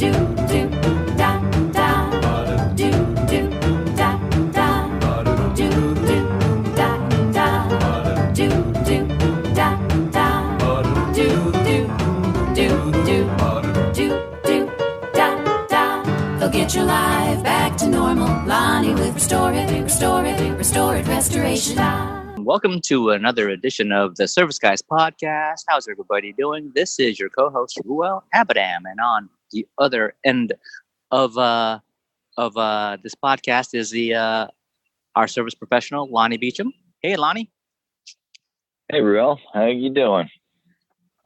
do do da da do do da da do do da da do do da da do do da da. They'll get your life back to normal. Lonnie with Restore It, Restoration. Welcome to another edition of the Service Guys podcast. How's everybody doing? This is your co-host Ruel Abadam, and on the other end of this podcast is our service professional Lonnie Beecham. Hey, Lonnie. Hey, Ruel. How you doing?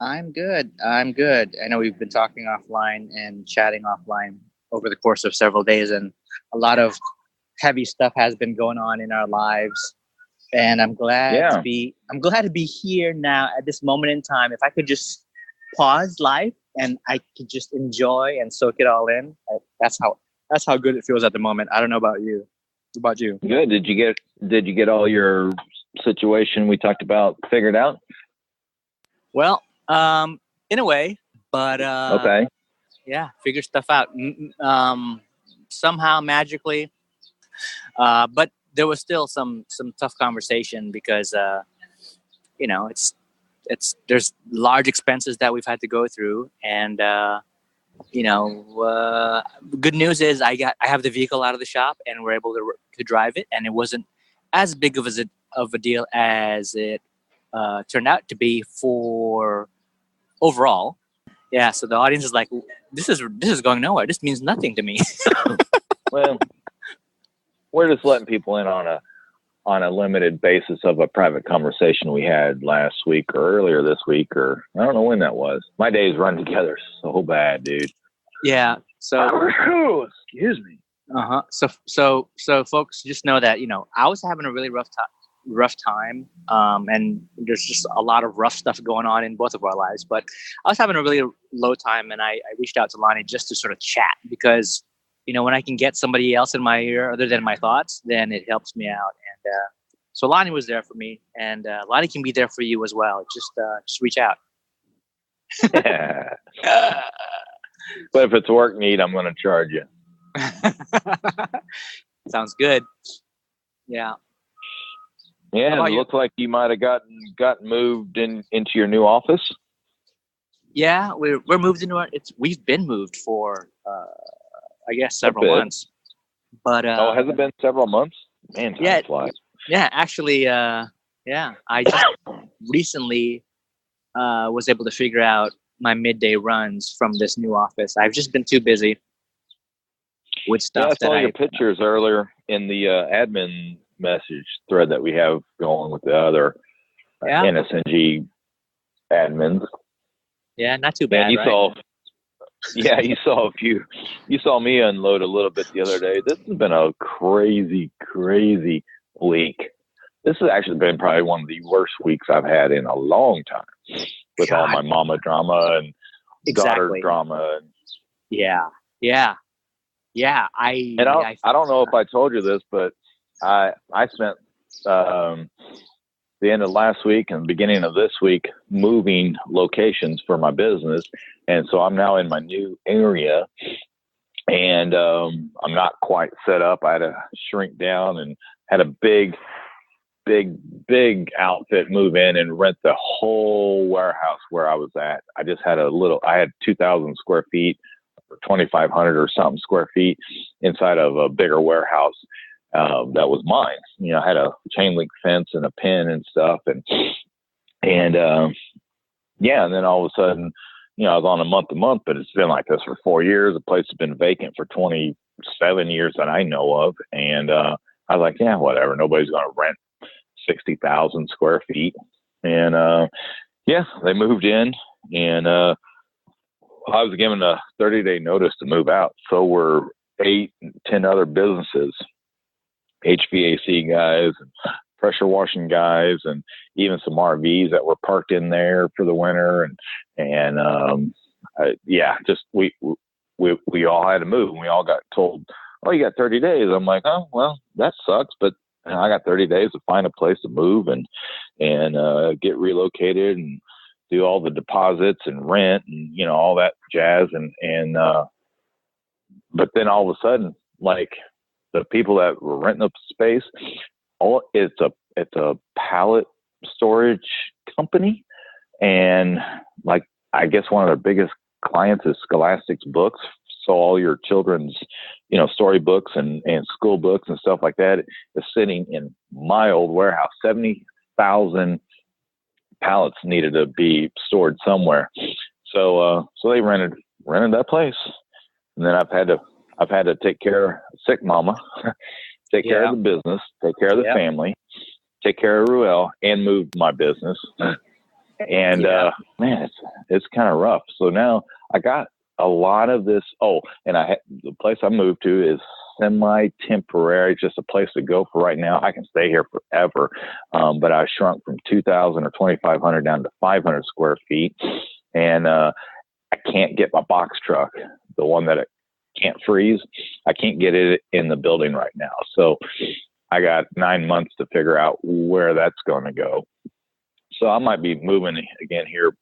I'm good. I know we've been talking offline and chatting offline over the course of several days, and a lot of heavy stuff has been going on in our lives. And I'm glad to be here now at this moment in time. If I could just pause life and I could just enjoy and soak it all in, that's how good it feels at the moment. I don't know about you. What about you? Good. Did you get all your situation we talked about figured out? Well, in a way, but okay. Yeah, figure stuff out somehow magically. But there was still some tough conversation because there's large expenses that we've had to go through, and good news is I have the vehicle out of the shop and we're able to drive it, and it wasn't as big of a deal as it turned out to be for overall. Yeah, so the audience is like, this is going nowhere. This means nothing to me. Well, we're just letting people in on a limited basis of a private conversation we had last week or earlier this week, or I don't know when that was. My days run together so bad, dude. Yeah. So excuse me. So folks, just know that I was having a really rough time, and there's just a lot of rough stuff going on in both of our lives. But I was having a really low time, and I reached out to Lonnie just to sort of chat because. When I can get somebody else in my ear other than my thoughts, then it helps me out. And so Lonnie was there for me, and Lonnie can be there for you as well. Just reach out. But if it's work need, I'm going to charge you. Sounds good. Yeah. Yeah, it looks like you might have gotten moved into your new office. Yeah, we're moved into we've been moved for. I guess several months, but has it been several months? Man, time flies. Yeah, actually, I just recently was able to figure out my midday runs from this new office. I've just been too busy with stuff. Yeah, I saw your pictures earlier in the admin message thread that we have going with the other NSNG admins. Yeah, not too bad. Yeah, you saw me unload a little bit the other day. This has been a crazy, crazy week. This has actually been probably one of the worst weeks I've had in a long time with all my mama drama and daughter drama. Yeah. I don't know if I told you this, but I spent the end of last week and the beginning of this week moving locations for my business. And so I'm now in my new area, and I'm not quite set up. I had to shrink down and had a big outfit move in and rent the whole warehouse where I was at. I just had I had 2,000 square feet or 2,500 or something square feet inside of a bigger warehouse. That was mine. I had a chain link fence and a pen and stuff. And then all of a sudden, I was on a month-to-month, but it's been like this for 4 years. The place has been vacant for 27 years that I know of. And I was like, yeah, whatever. Nobody's going to rent 60,000 square feet. And they moved in, and I was given a 30-day notice to move out. So were 8, 10 other businesses, HVAC guys and pressure washing guys, and even some RVs that were parked in there for the winter. We all had to move, and we all got told, oh, you got 30 days. I'm like, oh, well, that sucks. But I got 30 days to find a place to move and get relocated and do all the deposits and rent and, all that jazz. And but then all of a sudden, like the people that were renting up space, it's a pallet storage company, and like I guess one of their biggest clients is Scholastic's books. So all your children's, storybooks and school books and stuff like that is sitting in my old warehouse. 70,000 pallets needed to be stored somewhere. So they rented that place, and then I've had to take care of sick mama, take care of the business, take care of the family, take care of Ruel, and move my business. And man, it's kind of rough. So now I got a lot of this. Oh, and the place I moved to is semi-temporary, just a place to go for right now. I can stay here forever, but I shrunk from 2,000 or 2,500 down to 500 square feet, and I can't get my box truck, the one that it can't freeze. I can't get it in the building right now, so I got 9 months to figure out where that's going to go. So I might be moving again here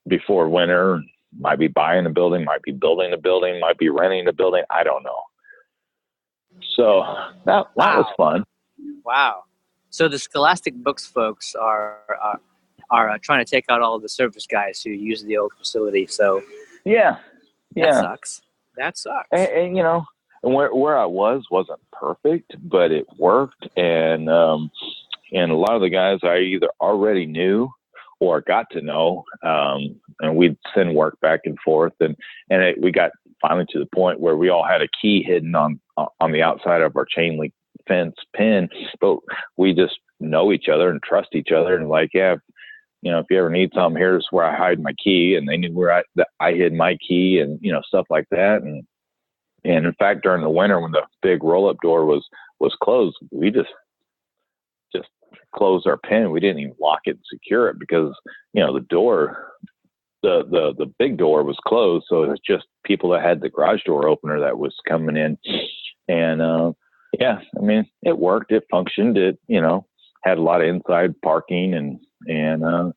before winter. Might be buying a building, might be building a building, might be renting a building. I don't know. So that was fun. Wow. So the Scholastic Books folks are trying to take out all of the service guys who use the old facility. So that sucks. And where I wasn't perfect, but it worked. And a lot of the guys I either already knew or got to know, and we'd send work back and forth, and we got finally to the point where we all had a key hidden on the outside of our chain link fence pin, but we just know each other and trust each other, and like, if you ever need something, here's where I hide my key, and they knew where I hid my key, and stuff like that, and in fact during the winter when the big roll up door was closed, we just closed our pin. We didn't even lock it and secure it because the door, the big door was closed, so it was just people that had the garage door opener that was coming in. And it worked, it functioned, it had a lot of inside parking, and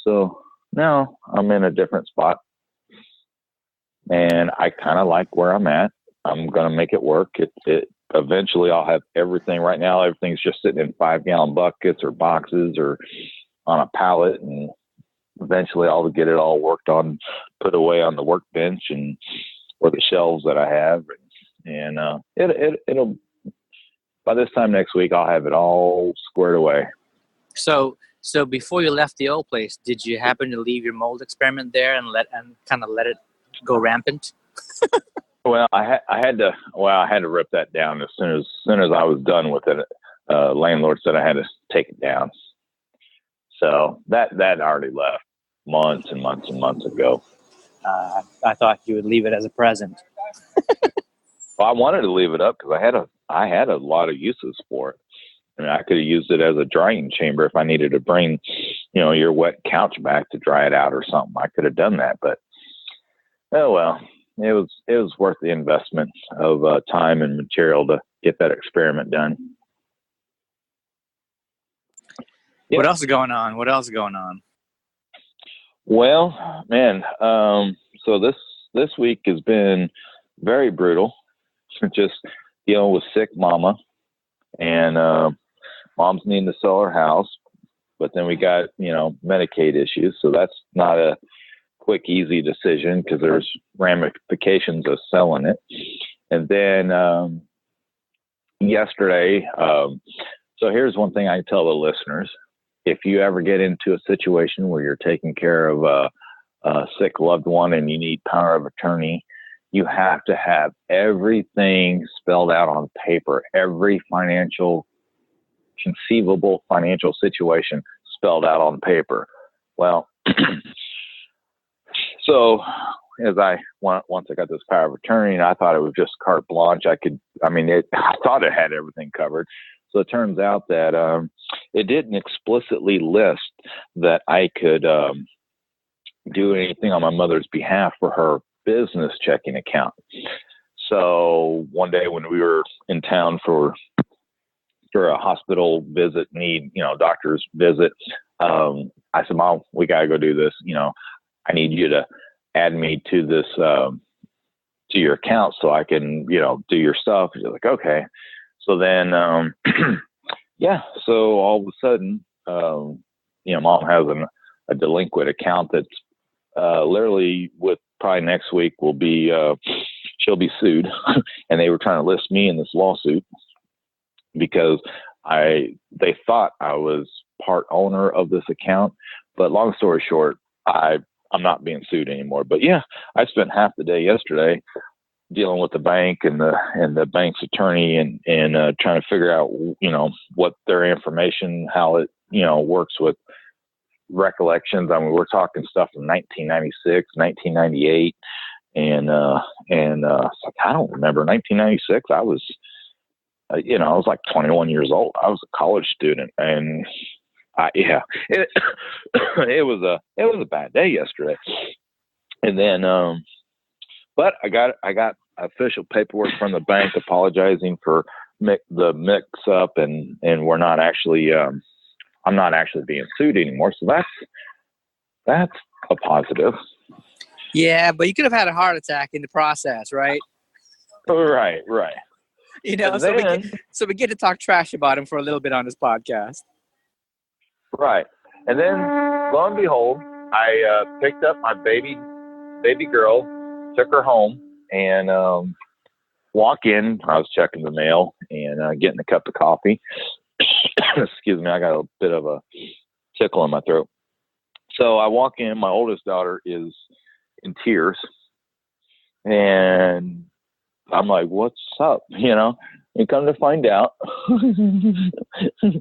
so now I'm in a different spot, and I kind of like where I'm at. I'm gonna make it work. It eventually I'll have everything. Right now, everything's just sitting in 5-gallon buckets or boxes or on a pallet, and eventually I'll get it all worked on, put away on the workbench and or the shelves that I have, and it'll by this time next week I'll have it all squared away. So before you left the old place, did you happen to leave your mold experiment there and kind of let it go rampant? Well, I had to rip that down as soon as I was done with it. Landlord said I had to take it down. So that already left months and months and months ago. I thought you would leave it as a present. Well, I wanted to leave it up because I had a lot of uses for it. I mean, I could have used it as a drying chamber if I needed to bring, your wet couch back to dry it out or something. I could have done that, but oh well. It was worth the investment of time and material to get that experiment done. Yeah. What else is going on? Well, man, so this week has been very brutal. Just dealing with sick mama, and mom's needing to sell her house, but then we got Medicaid issues, so that's not a quick, easy decision because there's ramifications of selling it. And then yesterday, so here's one thing I tell the listeners: if you ever get into a situation where you're taking care of a sick loved one and you need power of attorney, you have to have everything spelled out on paper, every conceivable financial situation spelled out on paper. Well, so once I got this power of attorney, I thought it was just carte blanche. I thought it had everything covered. So it turns out that it didn't explicitly list that I could do anything on my mother's behalf for her business checking account. So one day when we were in town for a hospital visit, doctor's visit, I said, Mom, we got to go do this. I need you to add me to this to your account so I can, do your stuff. And you're like, okay. So then, yeah. So all of a sudden, mom has a delinquent account that's literally with probably next week will be, she'll be sued. And they were trying to list me in this lawsuit because they thought I was part owner of this account. But long story short, I'm not being sued anymore. But yeah, I spent half the day yesterday dealing with the bank and the bank's attorney and trying to figure out, what their information, how it, works with recollections. I mean, we're talking stuff from 1996, 1998. And it's like, I don't remember 1996. I was, I was like 21 years old. I was a college student, and it was a bad day yesterday. And then, but I got official paperwork from the bank apologizing for the mix up, and we're not actually, I'm not actually being sued anymore. So that's a positive. Yeah, but you could have had a heart attack in the process, right? Right. So we get to talk trash about him for a little bit on this podcast. Right. And then, lo and behold, I picked up my baby girl, took her home, and walk in. I was checking the mail and getting a cup of coffee. Excuse me, I got a bit of a tickle in my throat. So I walk in. My oldest daughter is in tears, and I'm like, "What's up?" And come to find out,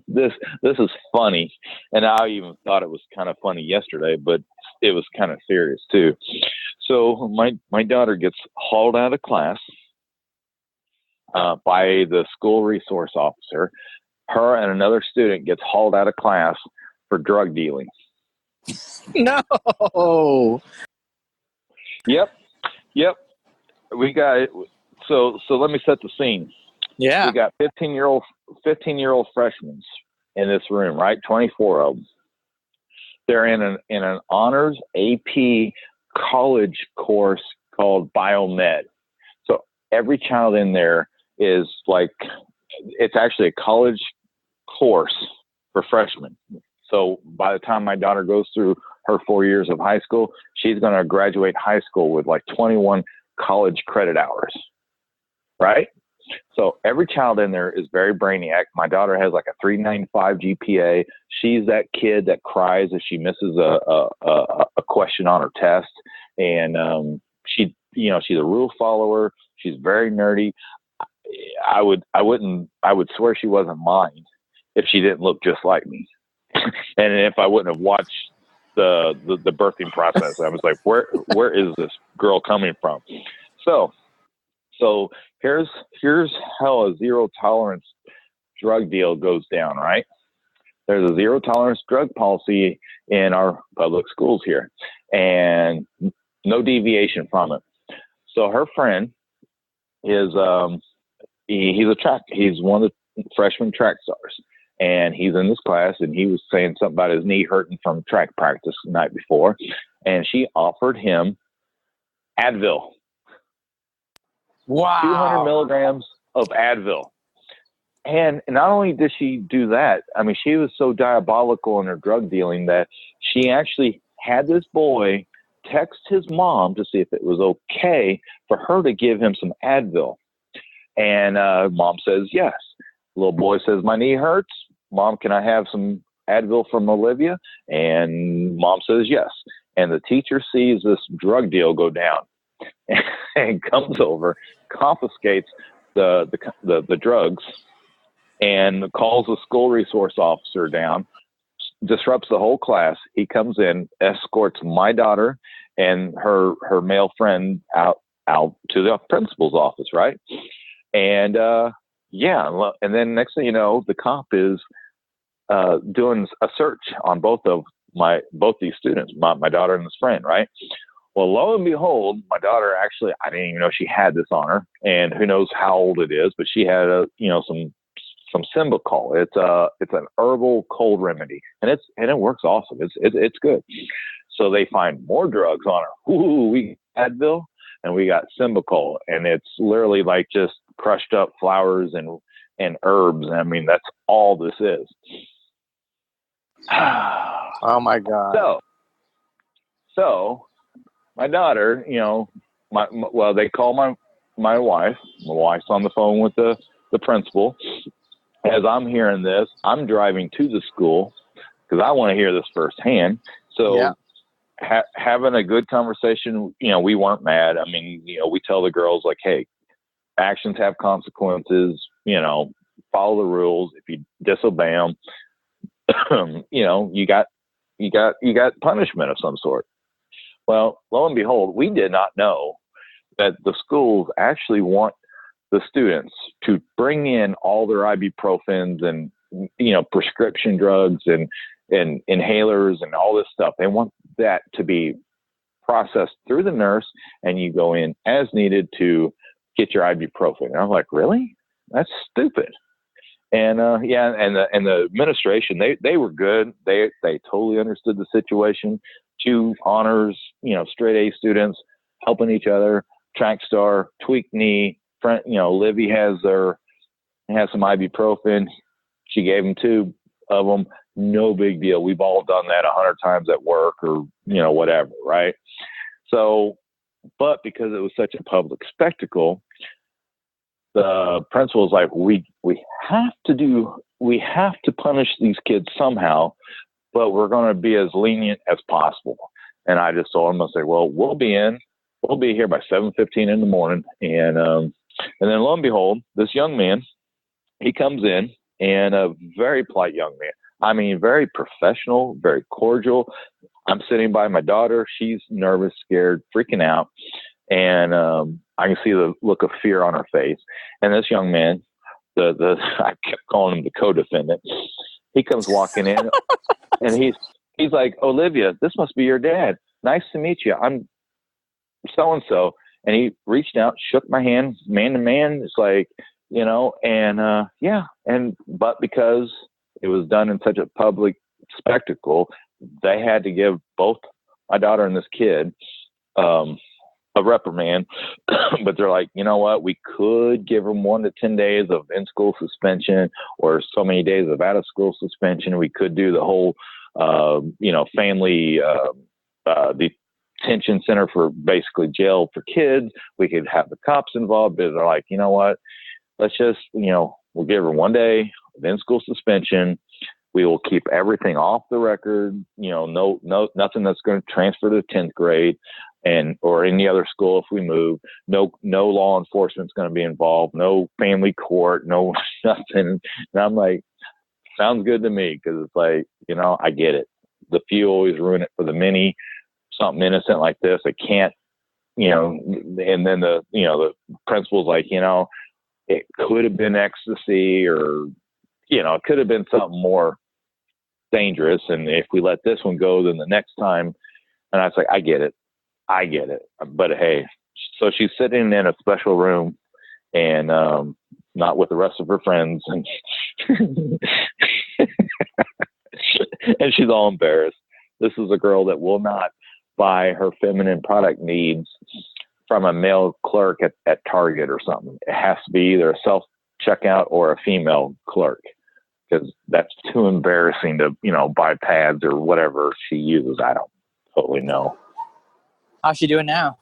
this is funny. And I even thought it was kind of funny yesterday, but it was kind of serious too. So my daughter gets hauled out of class by the school resource officer. Her and another student gets hauled out of class for drug dealing. No. Yep. We got it. So let me set the scene. Yeah. We got 15-year-old freshmen in this room, right? 24 of them. They're in an honors AP college course called biomed. So every child in there is like, it's actually a college course for freshmen. So by the time my daughter goes through her 4 years of high school, she's going to graduate high school with like 21 college credit hours, right? So every child in there is very brainiac. My daughter has like a 3.95 GPA. She's that kid that cries if she misses a question on her test. And she's a rule follower. She's very nerdy. I would swear she wasn't mine if she didn't look just like me. And if I wouldn't have watched the birthing process, I was like, where is this girl coming from? So here's how a zero tolerance drug deal goes down, right? There's a zero tolerance drug policy in our public schools here, and no deviation from it. So her friend is he's one of the freshman track stars, and he's in this class, and he was saying something about his knee hurting from track practice the night before, and she offered him Advil. Wow. 200 milligrams of Advil. And not only did she do that, I mean, she was so diabolical in her drug dealing that she actually had this boy text his mom to see if it was okay for her to give him some Advil. And mom says yes. Little boy says, my knee hurts. Mom, can I have some Advil from Olivia? And mom says yes. And the teacher sees this drug deal go down and comes over, confiscates the drugs, and calls the school resource officer down, disrupts the whole class. He comes in, escorts my daughter and her male friend out to the principal's office, right? And and then next thing you know, the cop is doing a search on both these students, my daughter and this friend, right? Well, lo and behold, my daughter actually, I didn't even know she had this on her, and who knows how old it is, but she had some Symbicol. It's an herbal cold remedy, and it works awesome. It's good. So they find more drugs on her. Ooh, we Advil. and we got Symbicol, and it's literally like just crushed up flowers and herbs. I mean, that's all this is. Oh my God. So my daughter, you know, well, they call my wife. My wife's on the phone with the principal. As I'm hearing this, I'm driving to the school because I want to hear this firsthand. So Yeah. Having a good conversation, you know, we weren't mad. I mean, you know, we tell the girls like, hey, actions have consequences, you know, follow the rules. If you disobey them, you know, you got punishment of some sort. Well, lo and behold, we did not know that the schools actually want the students to bring in all their ibuprofens and, you know, prescription drugs and inhalers and all this stuff. They want that to be processed through the nurse, and you go in as needed to get your ibuprofen. And I'm like, really? That's stupid. And yeah, and the administration, they were good. They totally understood the situation. 2 honors, you know, straight A students helping each other. Track star, tweaked knee. Friend, you know, Livy has some ibuprofen. She gave him 2 of them. No big deal. We've all done that 100 times at work or, you know, whatever, right? So, but because it was such a public spectacle, the principal was like, we have to punish these kids somehow, but we're going to be as lenient as possible. And I just told him, I said, well, we'll be here by 7:15 in the morning. And then lo and behold, this young man, he comes in, and a very polite young man. I mean, very professional, very cordial. I'm sitting by my daughter. She's nervous, scared, freaking out. And I can see the look of fear on her face. And this young man, I kept calling him the co-defendant. He comes walking in, and he's like, Olivia, this must be your dad. Nice to meet you. I'm so-and-so. And he reached out, shook my hand, man to man. It's like, you know, and yeah. But because it was done in such a public spectacle, they had to give both my daughter and this kid a reprimand. But they're like, you know what? We could give them 1 to 10 days of in-school suspension or so many days of out-of-school suspension. We could do the whole, you know, family detention center for basically jail for kids. We could have the cops involved. But they're like, you know what? Let's just, you know, we'll give her 1 day of in-school suspension. We will keep everything off the record. You know, no, nothing that's going to transfer to the 10th grade or any other school if we move. No law enforcement's going to be involved. No family court. No nothing. And I'm like, sounds good to me, because it's like, you know, I get it. The few always ruin it for the many. Something innocent like this, it can't, you know. And then the principal's like, you know, it could have been ecstasy, or, you know, it could have been something more dangerous. And if we let this one go, then the next time. And I was like, I get it. But hey, so she's sitting in a special room, and not with the rest of her friends, and and she's all embarrassed. This is a girl that will not buy her feminine product needs from a male clerk at Target or something. It has to be either a self-checkout or a female clerk, because that's too embarrassing to, you know, buy pads or whatever she uses. I don't totally know. How's she doing now?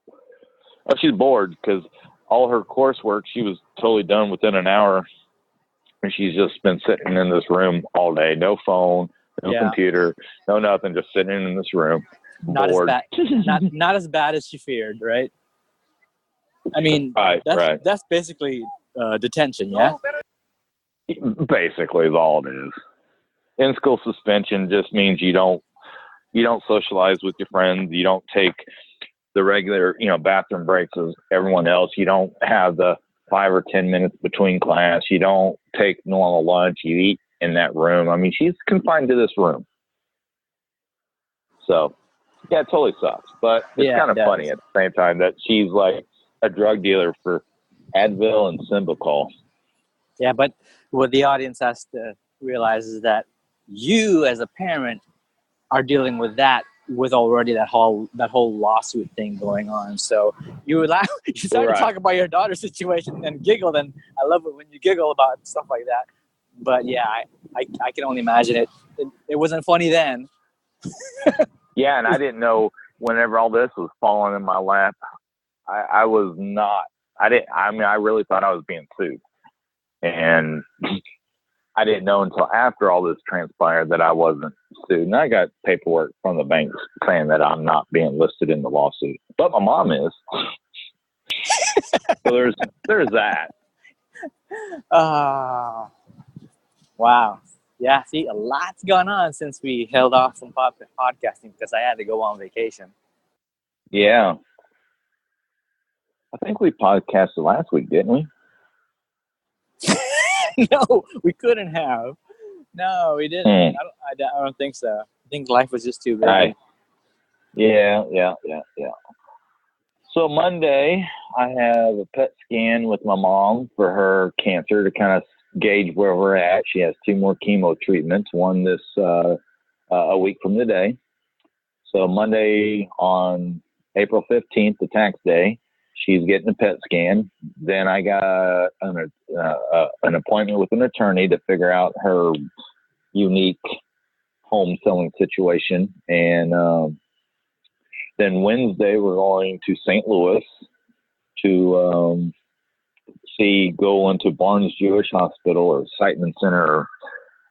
Oh, she's bored, because all her coursework, she was totally done within an hour. And she's just been sitting in this room all day. No phone, no computer, no nothing, just sitting in this room. Not bored. as bad. not as bad as she feared, right? I mean, that's basically detention, yeah? Basically is all it is. In-school suspension just means you don't socialize with your friends. You don't take the regular, you know, bathroom breaks as everyone else. You don't have the 5 or 10 minutes between class. You don't take normal lunch. You eat in that room. I mean, she's confined to this room. So, yeah, it totally sucks. But it's kind of funny at the same time that she's like a drug dealer for Advil and Symbicol. Yeah, but what the audience has to realize is that you, as a parent, are dealing with that with already that whole lawsuit thing going on. So you laugh, you start to talk about your daughter's situation and giggled, and I love it when you giggle about stuff like that. But yeah, I can only imagine it. It wasn't funny then. Yeah, and I didn't know whenever all this was falling in my lap, I was not. I really thought I was being sued, and I didn't know until after all this transpired that I wasn't sued. And I got paperwork from the bank saying that I'm not being listed in the lawsuit, but my mom is. So there's that. Wow. Yeah, see, a lot's gone on since we held off from podcasting because I had to go on vacation. Yeah. I think we podcasted last week, didn't we? No, we couldn't have. No, we didn't. I don't think so. I think life was just too big. Yeah. So Monday, I have a PET scan with my mom for her cancer to kind of gauge where we're at. She has 2 more chemo treatments, one this a week from today. So Monday on April 15th, the tax day, she's getting a PET scan. Then I got an appointment with an attorney to figure out her unique home selling situation. And then Wednesday, we're going to St. Louis to go into Barnes Jewish Hospital or Siteman Center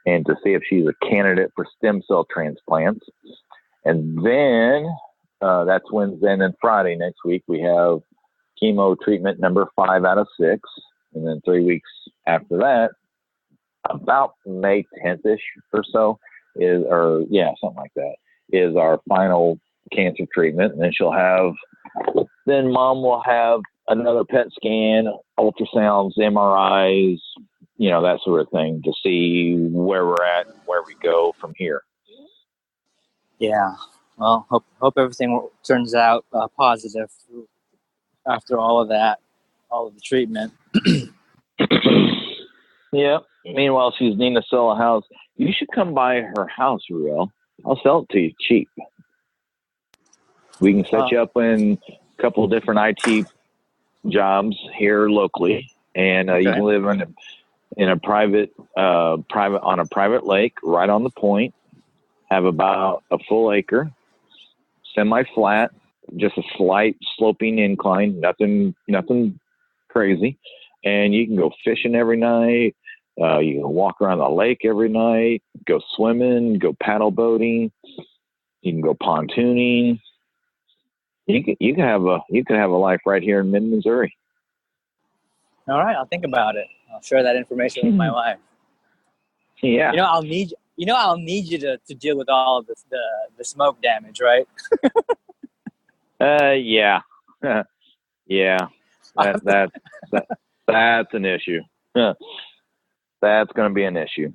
and to see if she's a candidate for stem cell transplants. And then that's Wednesday. And then Friday next week, we have chemo treatment number 5 out of 6. And then 3 weeks after that, about May 10th-ish or so, something like that, is our final cancer treatment. And then Mom will have another PET scan, ultrasounds, MRIs, that sort of thing to see where we're at and where we go from here. Yeah. Well, hope everything turns out positive after all of that, all of the treatment. Yeah. Meanwhile, she's needing to sell a house. You should come by her house, Ruel. I'll sell it to you cheap. We can set you up in a couple of different IT jobs here locally, and you can live in a private on a private lake right on the point. Have about a full acre, semi-flat, just a slight sloping incline, nothing crazy, and you can go fishing every night. You can walk around the lake every night, go swimming, go paddle boating. You can go pontooning. You can have a life right here in mid-Missouri. All right, I'll think about it. I'll share that information with my wife. Yeah. I'll need you to deal with all of the smoke damage, right? Yeah. Yeah. That's an issue. That's going to be an issue.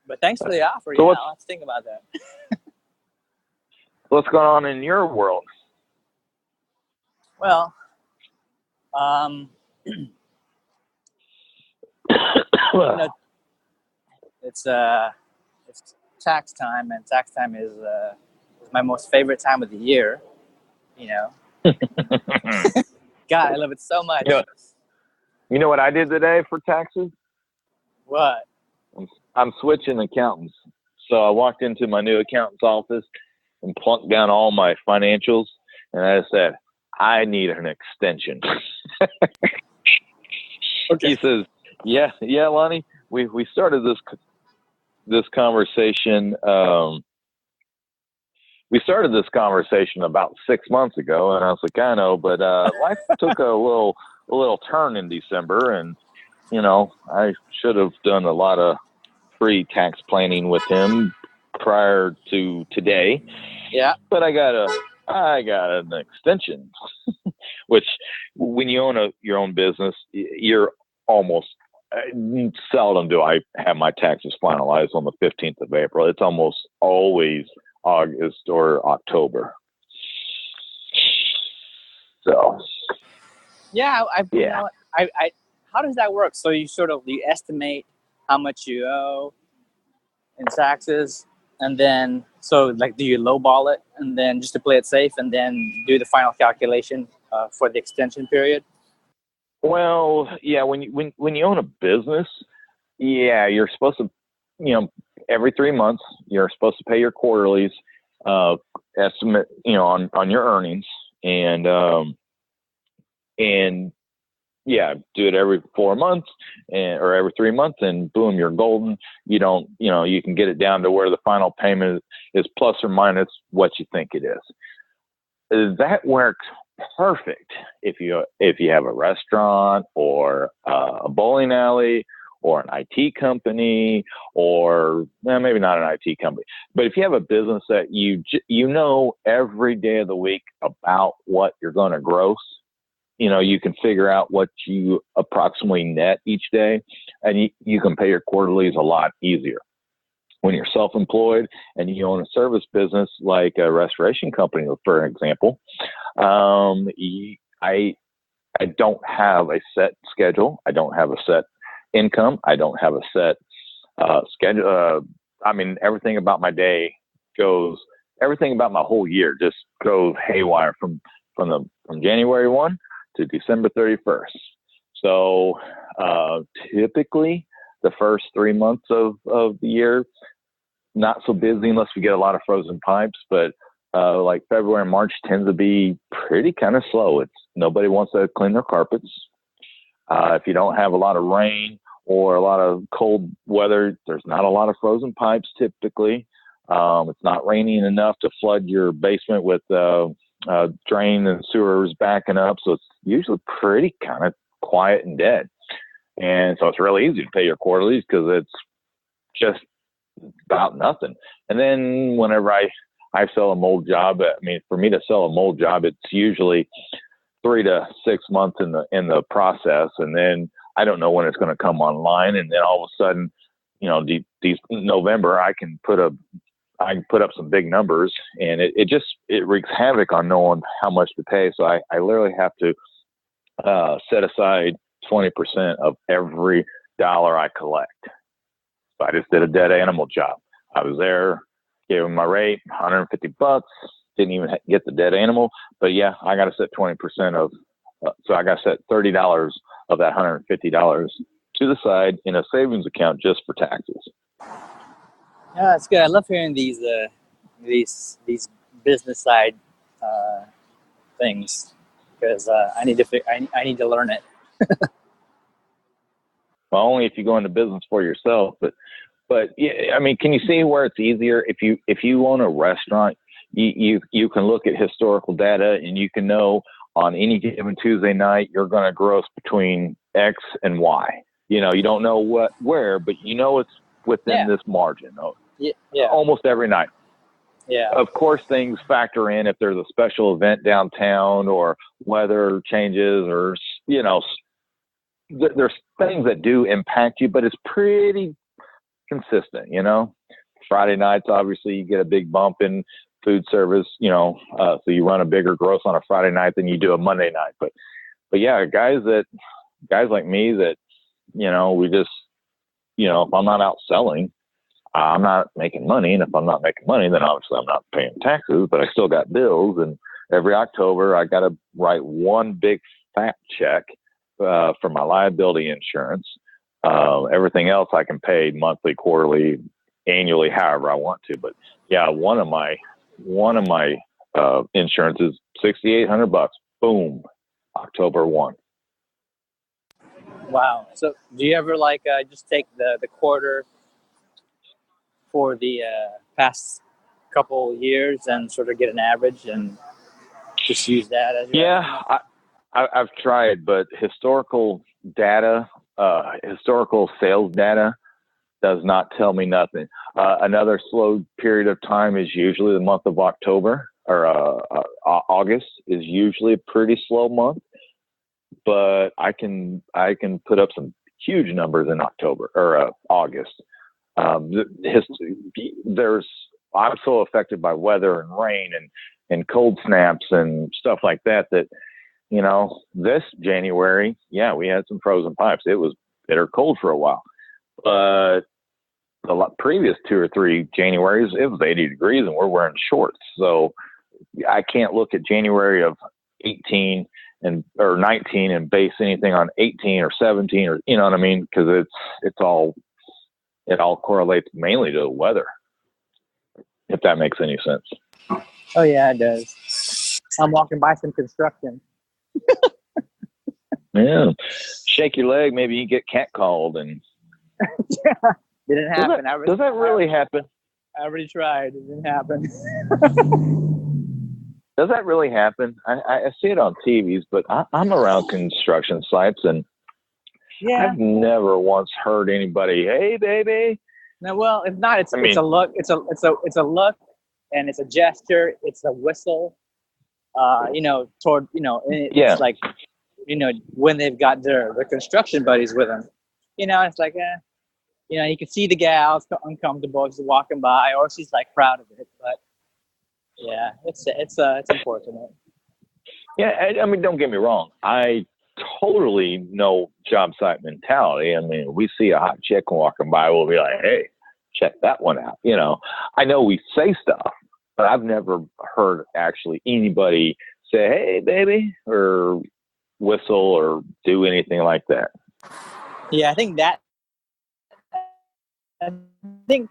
But thanks for the offer. So let's think about that. What's going on in your world? Well, it's tax time, and tax time is my most favorite time of the year. God, I love it so much. You know what I did today for taxes? What? I'm switching accountants. So I walked into my new accountant's office and plunked down all my financials, and I said, I need an extension. Okay. He says, yeah, Lonnie, we started this conversation. We started this conversation about 6 months ago, and I was like, I know, but life took a little turn in December, and I should have done a lot of pre-tax planning with him prior to today. Yeah. But I got an extension, which when you own your own business, you're almost seldom do I have my taxes finalized on the 15th of April. It's almost always August or October. So. Yeah. How does that work? So you estimate how much you owe in taxes, and then you put it in And then, so like, do you lowball it and then just to play it safe and then do the final calculation for the extension period? Well, yeah, when you own a business, yeah, you're supposed to, every 3 months, you're supposed to pay your quarterlies, estimate, on your earnings, and yeah, do it every 4 months or every 3 months, and boom, you're golden. You don't, you can get it down to where the final payment is plus or minus what you think it is. That works perfect if you have a restaurant or a bowling alley or an IT company, or maybe not an IT company, but if you have a business that you know every day of the week about what you're going to gross, you can figure out what you approximately net each day, and you can pay your quarterlies a lot easier. When you're self-employed and you own a service business like a restoration company, for example, I don't have a set schedule. I don't have a set income. I don't have a set schedule. Everything about my day everything about my whole year just goes haywire from January 1 to December 31st. So typically the first 3 months of the year, not so busy unless we get a lot of frozen pipes, but like February and March tends to be pretty kind of slow. Nobody wants to clean their carpets. If you don't have a lot of rain or a lot of cold weather, there's not a lot of frozen pipes typically. It's not raining enough to flood your basement with drain and sewers backing up. So it's usually pretty kind of quiet and dead. And so it's really easy to pay your quarterlies because it's just about nothing. And then whenever I sell a mold job, for me to sell a mold job, it's usually 3 to 6 months in the process. And then I don't know when it's going to come online. And then all of a sudden, November, I can put up some big numbers, and it wreaks havoc on knowing how much to pay. So I literally have to set aside 20% of every dollar I collect. So I just did a dead animal job. I was there, gave them my rate, $150. Didn't even get the dead animal, but yeah, I got to set 20% of. So I got to set $30 of that $150 to the side in a savings account just for taxes. Yeah, that's good. I love hearing these business side things because I need to learn it. Well, only if you go into business for yourself, but yeah, can you see where it's easier if you own a restaurant? You can look at historical data and you can know on any given Tuesday night you're going to gross between X and Y. You don't know where, but it's within this margin. Yeah. Almost every night. Yeah. Of course, things factor in if there's a special event downtown or weather changes or there's things that do impact you, but it's pretty consistent. Friday nights, obviously, you get a big bump in food service. So you run a bigger gross on a Friday night than you do a Monday night. But yeah, guys like me that we just if I'm not out selling, I'm not making money. And if I'm not making money, then obviously I'm not paying taxes, but I still got bills. And every October, I got to write one big fat check for my liability insurance. Everything else I can pay monthly, quarterly, annually, however I want to. But yeah, one of my insurance is $6,800. Boom, October 1. Wow. So do you ever just take the quarter for the past couple years and sort of get an average and just use that as your estimate? I've tried, but historical sales data does not tell me nothing. Another slow period of time is usually the month of October, or August is usually a pretty slow month, but I can put up some huge numbers in October or August. I'm so affected by weather and rain and cold snaps and stuff like that this January, yeah, we had some frozen pipes. It was bitter cold for a while, but previous 2 or 3 Januaries, it was 80 degrees and we're wearing shorts. So I can't look at January of 18 or 19 and base anything on 18 or 17 or, you know what I mean? Because it all correlates mainly to the weather, if that makes any sense. Oh yeah, it does. I'm walking by some construction. Yeah, shake your leg, maybe you get catcalled. And Didn't happen. Does that really happen? I already tried. It didn't happen. Does that really happen? I see it on TVs, but I'm around construction sites, and Yeah. I've never once heard anybody, "Hey, baby." No, well, if not, it's a look. It's a look, and it's a gesture. It's a whistle. Toward it's like, when they've got their construction buddies with them, it's like, you can see the gal's uncomfortable. She's walking by, or she's like proud of it, but. Yeah, it's unfortunate. Yeah, I mean, don't get me wrong. I totally know job site mentality. I mean, we see a hot chick walking by, we'll be like, "Hey, check that one out." I know we say stuff, but I've never heard actually anybody say, "Hey, baby," or whistle or do anything like that. Yeah, I think that's been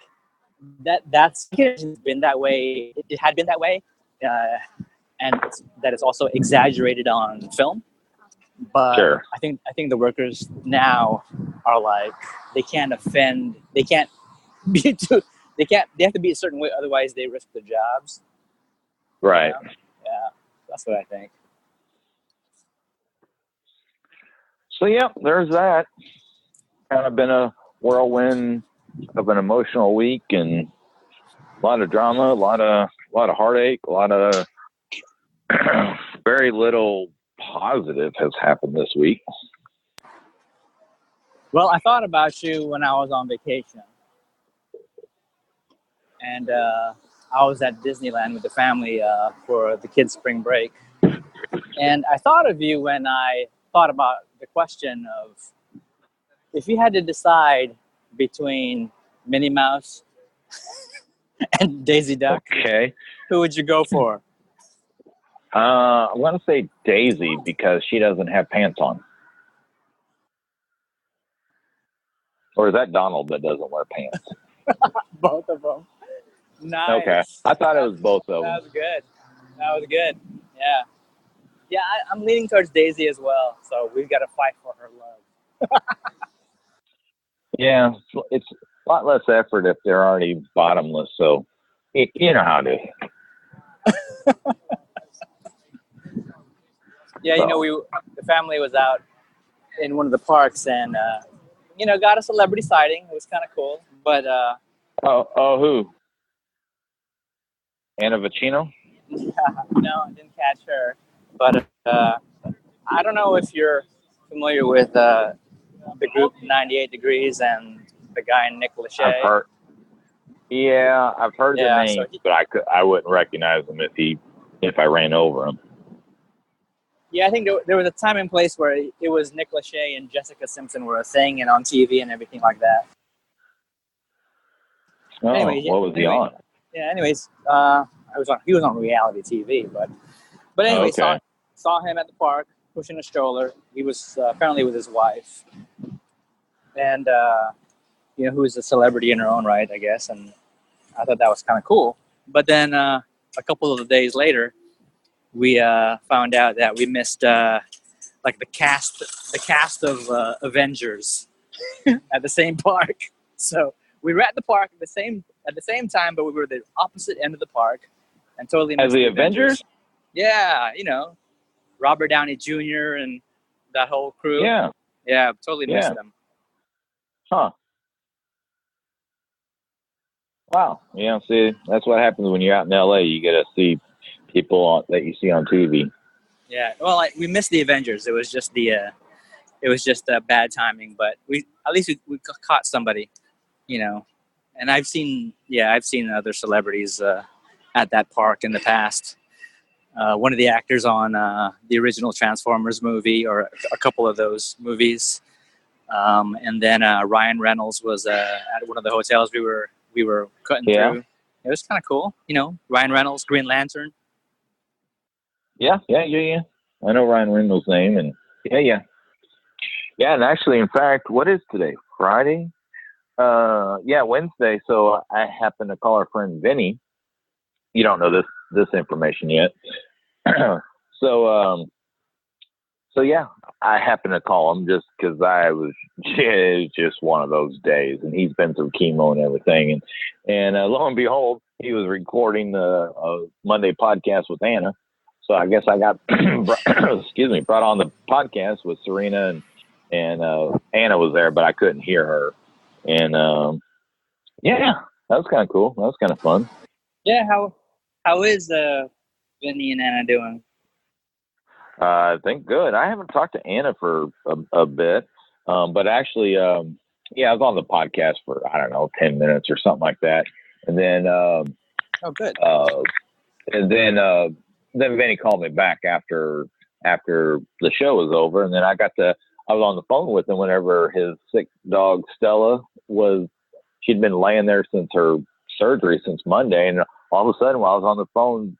that way. It had been that way, and that it's also exaggerated on film. But Sure. I think the workers now are like, they can't offend. They can't be too. They have to be a certain way, otherwise they risk their jobs. Right. Yeah, that's what I think. So yeah, there's that. Kind of been a whirlwind of an emotional week, and a lot of drama, a lot of heartache, a lot of very little positive has happened this week. Well, I thought about you when I was on vacation, and I was at Disneyland with the family for the kids' spring break, and I thought of you when I thought about the question of, if you had to decide between Minnie Mouse and Daisy Duck, Okay. who would you go for? I'm going to say Daisy, because she doesn't have pants on. Or is that Donald that doesn't wear pants? Both of them. Nice. Okay. I thought it was both of them. That was good. Yeah. Yeah, I'm leaning towards Daisy as well, so we've got to fight for her love. Yeah, it's a lot less effort if they're already bottomless, so you know how it is. Yeah, the family was out in one of the parks and, got a celebrity sighting. It was kind of cool, but... who? Anna Vicino? Yeah, no, I didn't catch her. But I don't know if you're familiar with the group 98 Degrees and the guy Nick Lachey. I've heard the name, but I wouldn't recognize him if I ran over him. Yeah, I think there was a time and place where it was Nick Lachey and Jessica Simpson were a thing, and on TV and everything like that. Oh, what was he on? Yeah, anyways, he was on reality TV, but anyway, okay. saw him at the park pushing a stroller. He was apparently with his wife, and who's a celebrity in her own right, I guess. And I thought that was kind of cool. But then a couple of days later, we found out that we missed the cast of Avengers at the same park. So we were at the park at the same time, but we were the opposite end of the park and totally missed as the Avengers. Yeah, Robert Downey Jr. and that whole crew. Yeah, totally missed them. Huh. Wow. Yeah, see, that's what happens when you're out in LA. You get to see people that you see on TV. Yeah. Well, we missed the Avengers. It was just bad timing, but at least we caught somebody, And I've seen other celebrities at that park in the past. One of the actors on the original Transformers movie, or a couple of those movies. And then Ryan Reynolds was at one of the hotels we were cutting through. It was kind of cool, Ryan Reynolds, Green Lantern. Yeah. I know Ryan Reynolds' name, and yeah. And actually, in fact, what is today? Friday? Wednesday. So I happened to call our friend Vinny. You don't know this information yet. So yeah, I happened to call him just because it was just one of those days, and he's been through chemo and everything, and lo and behold, he was recording the Monday podcast with Anna. So I guess I got brought on the podcast with Serena, and Anna was there, but I couldn't hear her, and that was kind of cool. That was kind of fun. Yeah, how is Vinny and Anna doing? I think good. I haven't talked to Anna for a bit, but actually, I was on the podcast for, I don't know, 10 minutes or something like that. And then, good. Then Vinny called me back after the show was over. And then I was on the phone with him whenever his sick dog, Stella, she'd been laying there since her surgery since Monday. And all of a sudden, while I was on the phone,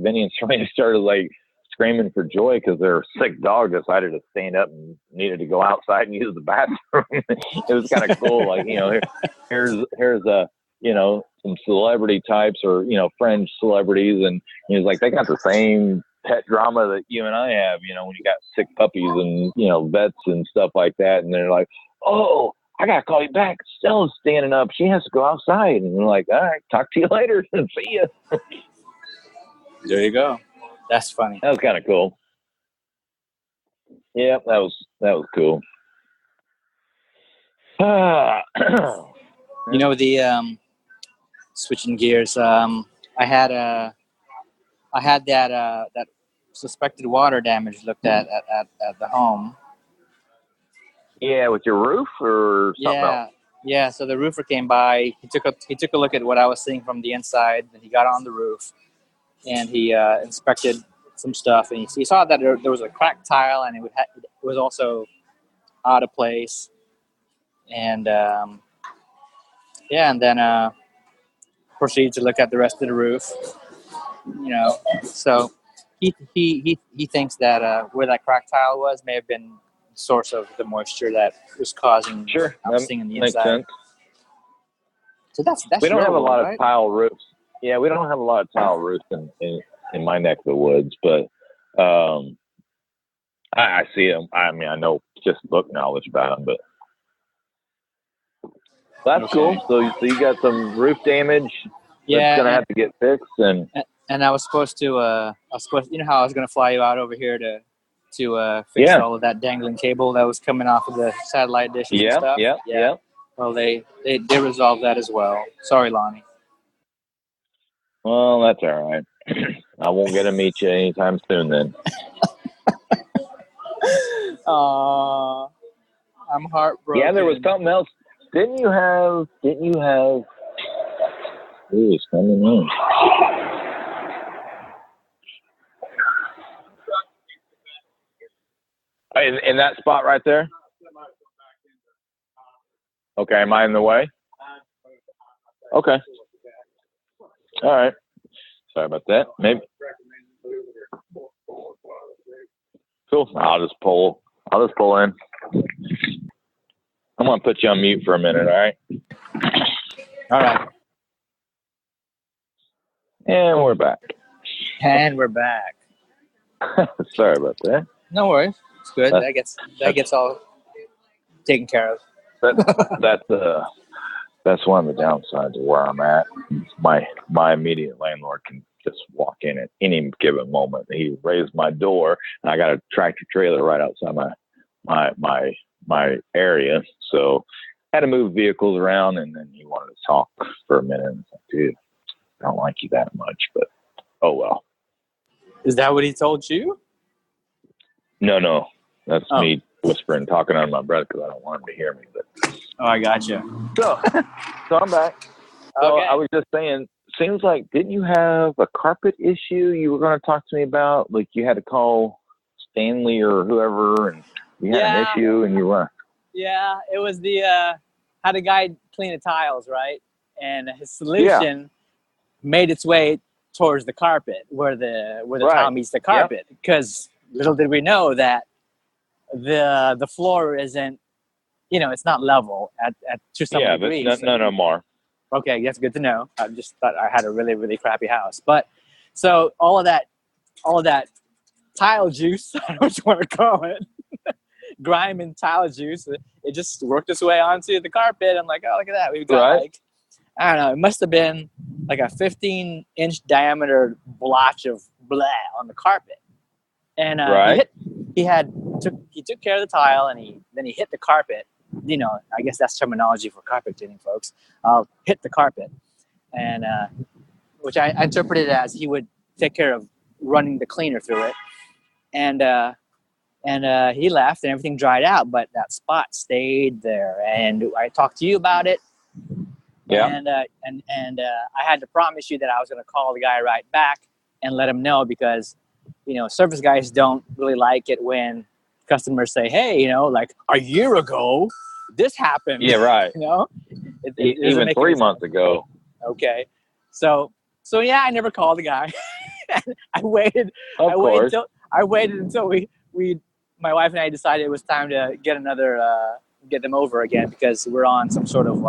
Vinny and Serena started like screaming for joy because their sick dog decided to stand up and needed to go outside and use the bathroom. It was kind of cool. Like, here's some celebrity types or, fringe celebrities. And he was like, they got the same pet drama that you and I have, when you got sick puppies and, vets and stuff like that. And they're like, oh, I got to call you back. Stella's standing up. She has to go outside. And we're like, all right, talk to you later and see you. There you go. That's funny. That was kind of cool. Yeah, that was cool. Switching gears. I had that suspected water damage looked at the home. Yeah, with your roof or something else? Yeah. So the roofer came by. He took a look at what I was seeing from the inside. Then he got on the roof and he inspected some stuff, and he saw that there was a cracked tile, and it was also out of place. And and then proceeded to look at the rest of the roof. So he thinks that where that cracked tile was may have been the source of the moisture that was causing. Sure, thing in the makes inside. sense. So that's we don't have a lot right? of tile roofs. Yeah, we don't have a lot of tile roofs in my neck of the woods, but I see them. I mean, I know just book knowledge about them, but that's okay. cool. So you got some roof damage. That's gonna have to get fixed, and I was supposed to. You know how I was gonna fly you out over here to fix all of that dangling cable that was coming off of the satellite dishes and stuff. Yeah. Well, they resolved that as well. Sorry, Lonnie. Well, that's all right. I won't get to meet you anytime soon then. I'm heartbroken. Yeah, there was something else. Didn't you have? Ooh, it's coming in. In that spot right there? Okay, am I in the way? Okay. All right. Sorry about that. Maybe. Cool. I'll just pull in. I'm gonna put you on mute for a minute. All right. All right. And we're back. Sorry about that. No worries. It's good. That gets all taken care of. That's one of the downsides of where I'm at. My immediate landlord can just walk in at any given moment. He raised my door, and I got a tractor trailer right outside my area, so I had to move vehicles around. And then he wanted to talk for a minute. And I was like, dude, I don't like you that much, but oh well. Is that what he told you? No, that's me whispering, talking under my breath because I don't want him to hear me. But I got you. So I'm back. So Okay. I was just saying, seems like, didn't you have a carpet issue you were going to talk to me about? Like you had to call Stanley or whoever, and you had an issue, and you were. Yeah, it was the had a guy clean the tiles, right? And his solution made its way towards the carpet where the tile meets the carpet. Because little did we know that the floor isn't, it's not level at to some degree. No more. Okay, that's good to know. I just thought I had a really, really crappy house. But so all of that tile juice, I don't know what you want to call it, grime and tile juice, it just worked its way onto the carpet. I'm like, oh, look at that. We've got like, I don't know, it must have been like a 15-inch diameter blotch of blah on the carpet. And he took care of the tile, and then he hit the carpet. I guess that's terminology for carpet cleaning, folks. I'll hit the carpet, and which I interpreted as he would take care of running the cleaner through it, and he left, and everything dried out, but that spot stayed there. And I talked to you about it, and I had to promise you that I was going to call the guy right back and let him know, because service guys don't really like it when customers say, hey, like a year ago, this happened. Yeah, right. Even 3 months ago. Okay. So yeah, I never called the guy. I waited until my wife and I decided it was time to get them over again, because we're on some sort of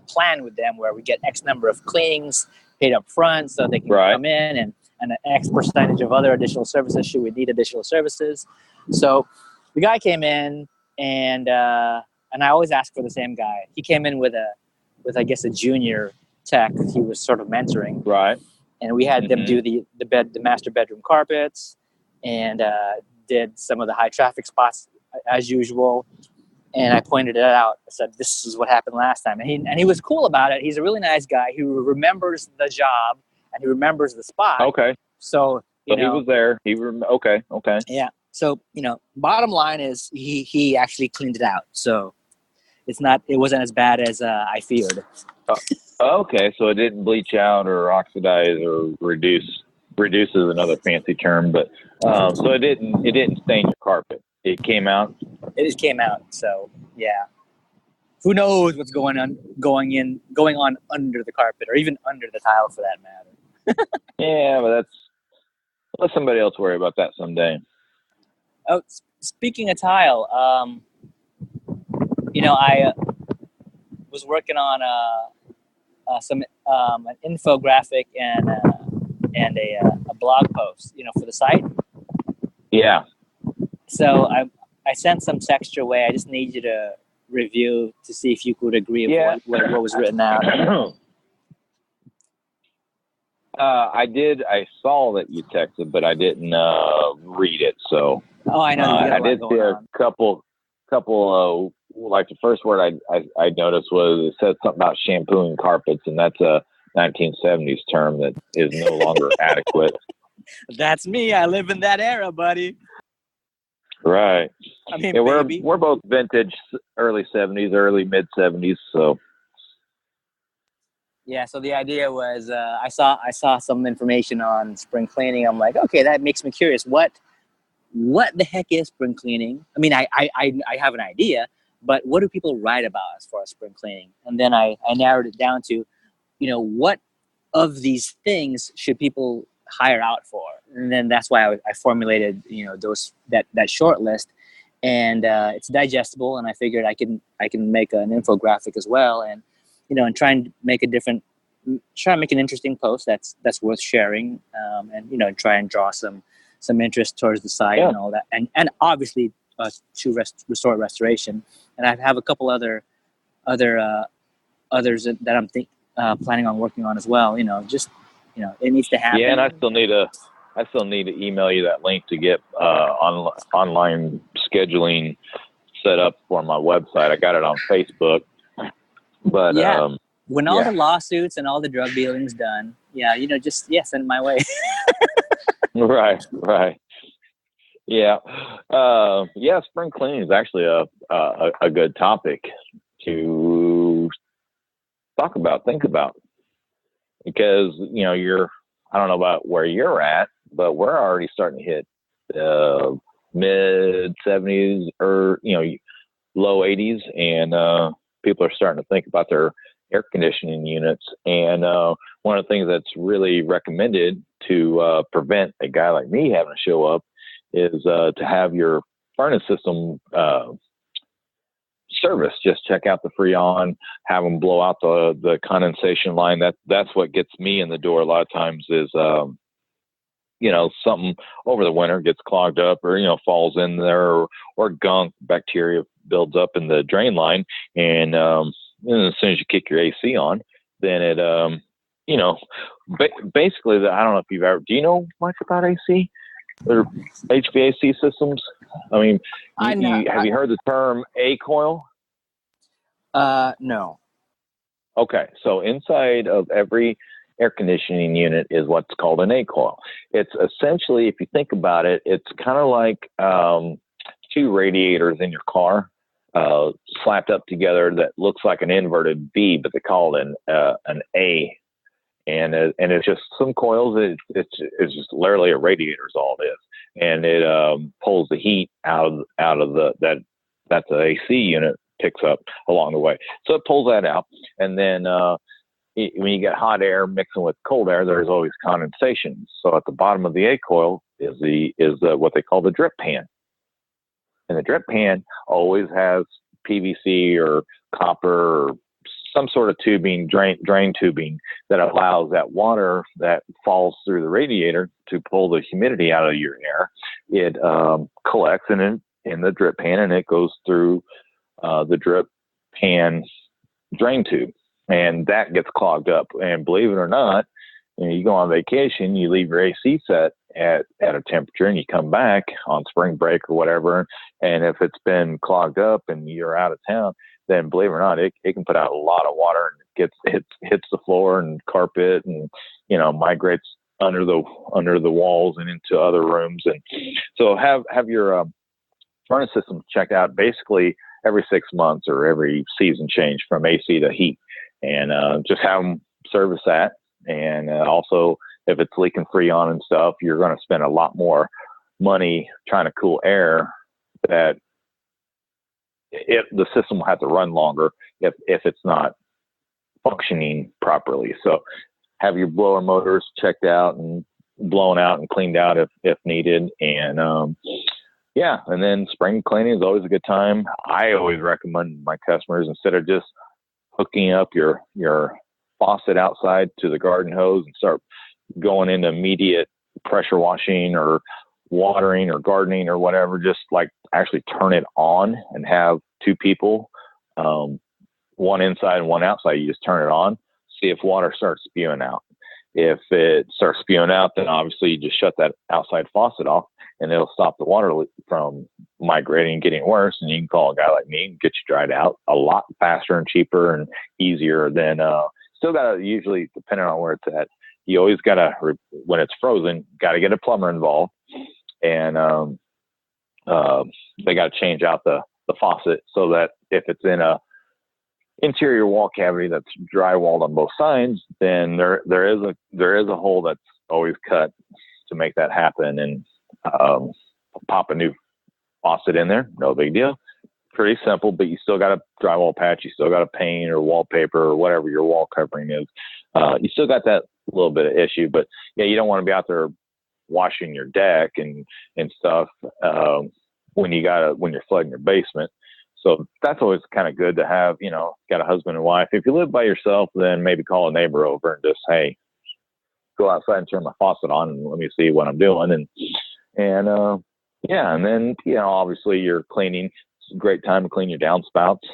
plan with them where we get X number of cleanings paid up front so they can come in, and an X percentage of other additional services should we need additional services. So the guy came in, and I always ask for the same guy. He came in with I guess a junior tech he was sort of mentoring. Right. And we had them do the master bedroom carpets, and did some of the high traffic spots as usual. And I pointed it out. I said, this is what happened last time. And he was cool about it. He's a really nice guy who remembers the job, and he remembers the spot. Okay. So he was there. Okay. Yeah. So, bottom line is he actually cleaned it out. So it wasn't as bad as I feared. Okay. So it didn't bleach out or oxidize or reduce. Reduce is another fancy term, but so it didn't stain your carpet. It came out. It just came out. So yeah. Who knows what's going on under the carpet, or even under the tile for that matter. Yeah, but let somebody else worry about that someday. Oh, speaking of tile, I was working on some an infographic and a blog post, for the site. Yeah. So I sent some text your way. I just need you to review to see if you could agree with what was written out. I did. I saw that you texted, but I didn't read it. So I know. I did see a couple. Like the first word I noticed was it said something about shampooing carpets, and that's a 1970s term that is no longer adequate. That's me. I live in that era, buddy. Right. I mean, we're both vintage, early 70s, early mid 70s. So. Yeah. So the idea was, I saw some information on spring cleaning. I'm like, okay, that makes me curious. What the heck is spring cleaning? I mean, I have an idea, but what do people write about as far as spring cleaning? And then I narrowed it down to, what of these things should people hire out for? And then that's why I formulated, that short list, and it's digestible. And I figured I can make an infographic as well, and and try and make an interesting post that's worth sharing, and try and draw some interest towards the site and all that, and obviously to restore restoration. And I have a couple others that I'm planning on working on as well. It needs to happen. Yeah, and I still need to email you that link to get online scheduling set up for my website. I got it on Facebook, but when all the lawsuits and all the drug dealing is done, just send it my way. Right. Yeah. Spring cleaning is actually a good topic to talk about, think about, because, I don't know about where you're at, but we're already starting to hit mid 70s, or, low 80s, and people are starting to think about their air conditioning units. And one of the things that's really recommended to prevent a guy like me having to show up is to have your furnace system service. Just check out the Freon, have them blow out the condensation line. That's what gets me in the door a lot of times is something over the winter gets clogged up or falls in there, or gunk, bacteria builds up in the drain line, and as soon as you kick your AC on, then it basically I don't know if you've ever, do you know much about AC or HVAC systems? I mean, have you heard the term A coil? No. Okay, so inside of every air conditioning unit is what's called an A coil. It's essentially, if you think about it, it's kind of like two radiators in your car slapped up together that looks like an inverted V, but they call it an A. And it's just some coils. It's just literally a radiator is all it is, and it pulls the heat out of that's the AC unit picks up along the way. So it pulls that out, and then when you get hot air mixing with cold air, there's always condensation. So at the bottom of the A coil is what they call the drip pan, and the drip pan always has PVC or copper or some sort of tubing, drain tubing that allows that water that falls through the radiator to pull the humidity out of your air. It collects in the drip pan, and it goes through the drip pan drain tube, and that gets clogged up. And believe it or not, you go on vacation, you leave your AC set at a temperature, and you come back on spring break or whatever, and if it's been clogged up and you're out of town, then believe it or not, it can put out a lot of water, and hits the floor and carpet, and migrates under the walls and into other rooms. And so have your furnace system checked out basically every 6 months or every season change from AC to heat, and just have them service that. And also, if it's leaking Freon and stuff, you're going to spend a lot more money trying to cool air. That the system will have to run longer if it's not functioning properly. So have your blower motors checked out and blown out and cleaned out if needed. And and then spring cleaning is always a good time. I always recommend my customers, instead of just hooking up your faucet outside to the garden hose and start going into immediate pressure washing or watering or gardening or whatever, just like actually turn it on and have two people, one inside and one outside. You just turn it on, see if water starts spewing out. If it starts spewing out, then obviously you just shut that outside faucet off, and it'll stop the water from migrating and getting worse. And you can call a guy like me and get you dried out a lot faster and cheaper and easier than, still got to, usually depending on where it's at, you always got to, when it's frozen, got to get a plumber involved, and they got to change out the faucet so that if it's in a interior wall cavity that's drywalled on both sides, then there is a hole that's always cut to make that happen, and pop a new faucet in there. No big deal. Pretty simple, but you still got a drywall patch. You still got a paint or wallpaper or whatever your wall covering is. You still got that little bit of issue, but yeah, you don't want to be out there washing your deck and stuff when you're flooding your basement. So that's always kind of good to have, got a husband and wife. If you live by yourself, then maybe call a neighbor over and just, hey, go outside and turn my faucet on and let me see what I'm doing. And then, obviously you're cleaning. It's a great time to clean your downspouts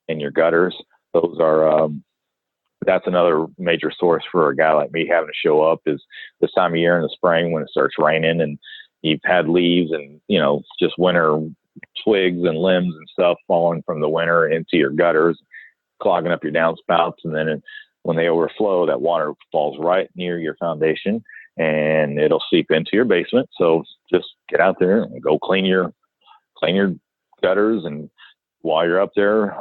and your gutters. Those are, that's another major source for a guy like me having to show up, is this time of year in the spring when it starts raining and you've had leaves and, just winter twigs and limbs and stuff falling from the winter into your gutters, clogging up your downspouts. And then when they overflow, that water falls right near your foundation and it'll seep into your basement. So just get out there and go clean your gutters. And while you're up there,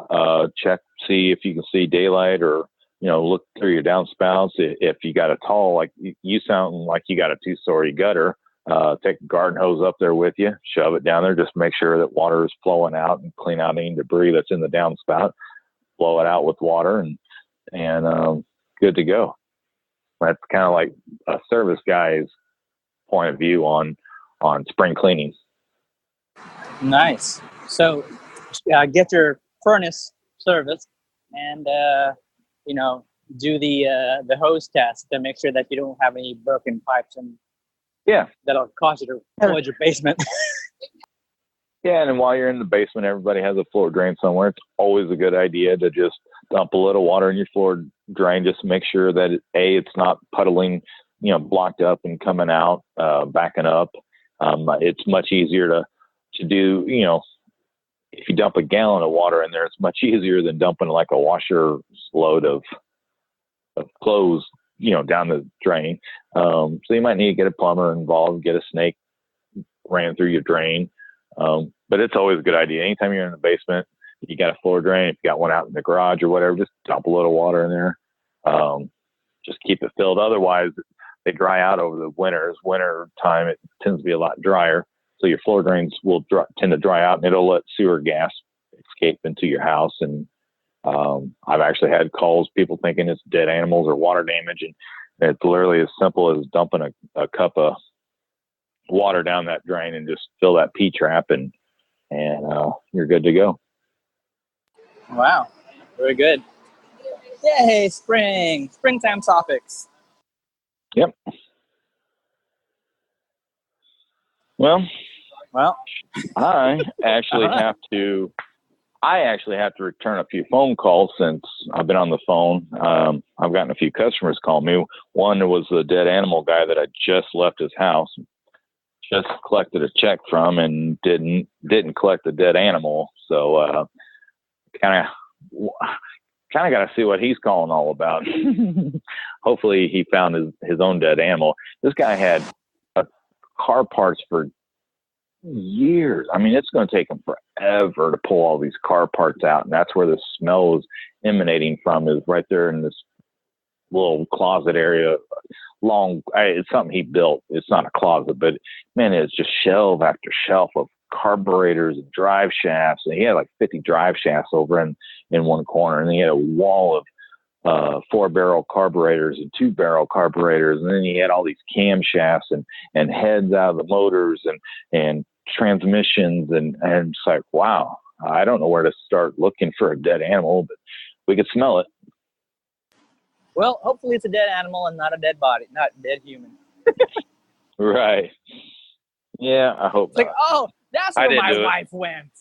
check, see if you can see daylight, or, look through your downspouts. If you got a tall, like you sound like you got a 2-story gutter, Take a garden hose up there with you, shove it down there, just make sure that water is flowing out and clean out any debris that's in the downspout, blow it out with water and good to go. That's kind of like a service guy's point of view on spring cleaning. Nice. So get your furnace serviced and, do the hose test to make sure that you don't have any broken pipes and that'll cause you to flood your basement. Yeah, and then while you're in the basement, everybody has a floor drain somewhere. It's always a good idea to just dump a little water in your floor drain, just to make sure that it's not puddling, blocked up and coming out, backing up. It's much easier to do, if you dump a gallon of water in there, it's much easier than dumping like a washer's load of clothes, down the drain. So you might need to get a plumber involved, get a snake ran through your drain. But it's always a good idea. Anytime you're in the basement, you got a floor drain, if you got one out in the garage or whatever, just dump a little water in there. Just keep it filled. Otherwise, they dry out over the winters. Winter time, it tends to be a lot drier. So your floor drains will tend to dry out, and it'll let sewer gas escape into your house. And I've actually had calls, people thinking it's dead animals or water damage, and it's literally as simple as dumping a cup of water down that drain and just fill that P-trap, and you're good to go. Wow, very good. Yay, springtime topics. Yep. Well, I actually have to return a few phone calls since I've been on the phone. I've gotten a few customers call me. One was the dead animal guy that I just left his house, just collected a check from, and didn't collect the dead animal. So kind of got to see what he's calling all about. Hopefully he found his own dead animal. This guy had car parts for years. I mean, it's going to take him forever to pull all these car parts out, and that's where the smell is emanating from, is right there in this little closet area. It's something he built. It's not a closet, but man, it's just shelf after shelf of carburetors and drive shafts. And he had like 50 drive shafts over in one corner, and he had a wall of 4-barrel carburetors and 2-barrel carburetors, and then he had all these camshafts and heads out of the motors and transmissions, and it's like, wow, I don't know where to start looking for a dead animal, but we could smell it. Well, hopefully it's a dead animal and not a dead body, not a dead human. Right. Yeah, I hope it's not. Like, oh, that's where my wife went.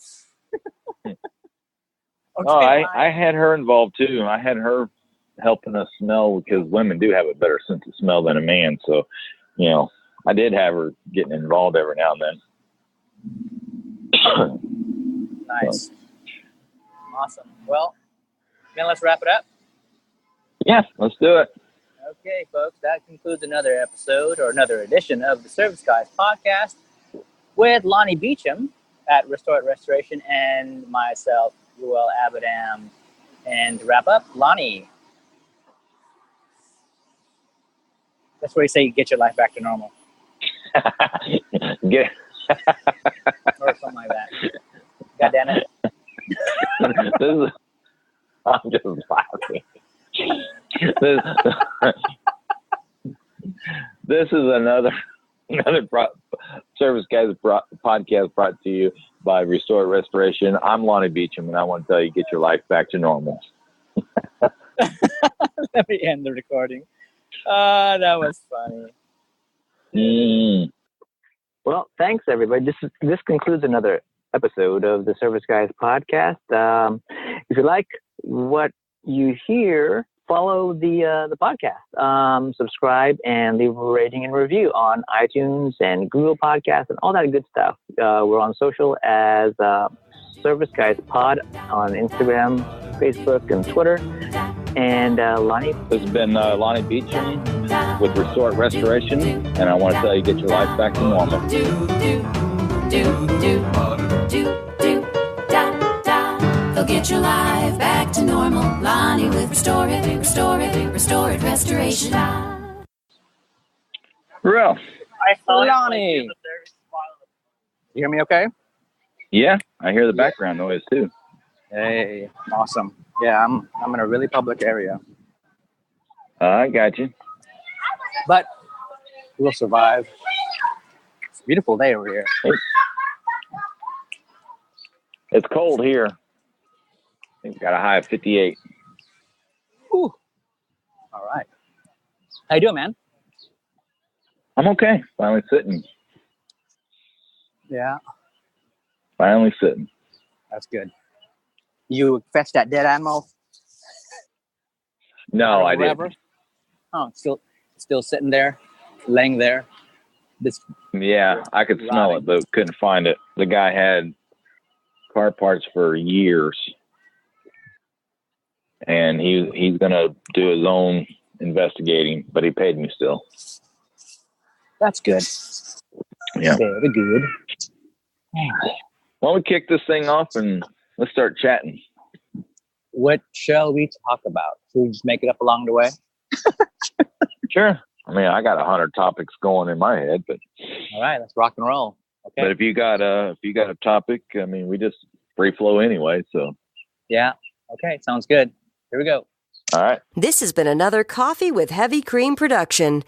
Okay, I had her involved too. I had her helping us smell, because women do have a better sense of smell than a man. So, I did have her getting involved every now and then. Nice. Awesome. Well, then let's wrap it up. Yeah, let's do it. Okay, folks, that concludes another episode or another edition of the Service Guys podcast with Lonnie Beecham at Restore It Restoration and myself, Ruel Abadam. And to wrap up, Lonnie, that's where you say you get your life back to normal. Or something like that. God damn it. I'm just laughing. This is another Service Guys podcast brought to you by Restore Restoration. I'm Lonnie Beecham, and I want to tell you, get your life back to normal. Let me end the recording. That was funny. Well, thanks, everybody. This concludes another episode of the Service Guys podcast. If you like what you hear, follow the podcast. Subscribe and leave a rating and review on iTunes and Google Podcasts and all that good stuff. We're on social as Service Guys Pod on Instagram, Facebook, and Twitter. And Lonnie, this has been Lonnie Beecham with Restore It Restoration, and I want to tell you, get your life back to normal. Go get your life back to normal. Lonnie with Restore It Restoration. Ruel, Lonnie. You hear me okay? Yeah, I hear the background noise too. Hey, awesome. Yeah, I'm in a really public area, I got you. but we'll survive. It's a beautiful day over here. It's cold here. We've got a high of 58. Whew. All right. How you doing, man? I'm okay. Finally sitting. Yeah, Finally sitting. that's good. You fetched that dead animal? No, I Wherever? didn't. Oh, it's still sitting there, laying there. This. Yeah, I could smell it, but couldn't find it. The guy had car parts for years, and he's gonna do his own investigating, but he paid me still. That's good. Yeah. Very good. Why don't we kick this thing off and let's start chatting? What shall we talk about? Should we just make it up along the way? Sure. I mean, I got 100 topics going in my head, but All right, let's rock and roll. Okay. but if you got a topic, I mean, we just free flow anyway. So Yeah. Okay. Sounds good. Here we go. all right. This has been another Coffee with Heavy Cream production.